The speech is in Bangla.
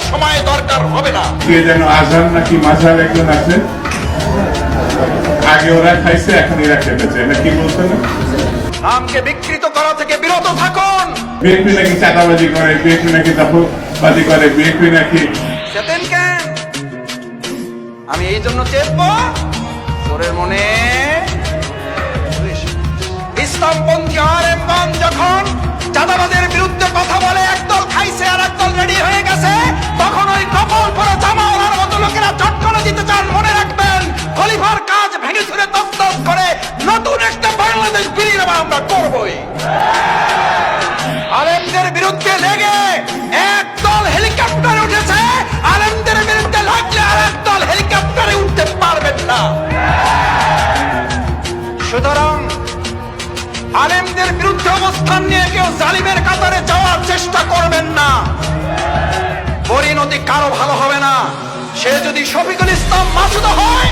সময় দরকার হবে না। কে যেন আজহার নাকি মাঝার একজন আছে, আগে ওরা খাইছে এখন এরা খেতে চায় না, কি বলছে না? নামকে বিকৃত করা থেকে বিরত থাকুন। বিএনপি নাকি চাঁদাবাজি করে, বিএনপি নাকি দখলবাজি করে, বিএনপি নাকি চেতেন কেন? আমি এই জন্য চেতবো, তোরের মনে ইসলামপন্থী আলেমগণ যখন চাঁদাবাদের বিরুদ্ধে কথা বলে, একদল খাইছে আর একদল রেডি হয়ে গেছে, তখন ওই কপাল পরা জামাওয়ালার মতো লোকেরা চট করে দিতে চান। মনে রাখবেন, খলিফার কাজ ভেঙে ছুড়ে তছনছ করে নতুন একটা বাংলাদেশ বিনির্মাণ আমরা করবই। আলেমদের বিরুদ্ধে লেগে একদল হেলিকপ্টারে উঠেছে, আলেমদের বিরুদ্ধে লাগলে আর একদল হেলিকপ্টারে উঠতে পারবেন না। সুতরাং আলেমদের বিরুদ্ধে অবস্থান নিয়ে কেউ জালিমের কাতারে যাওয়ার চেষ্টা করবেন না। পরিণতি কারো ভালো হবে না। সে যদি শফিকুল ইসলাম মাসুদ হয়,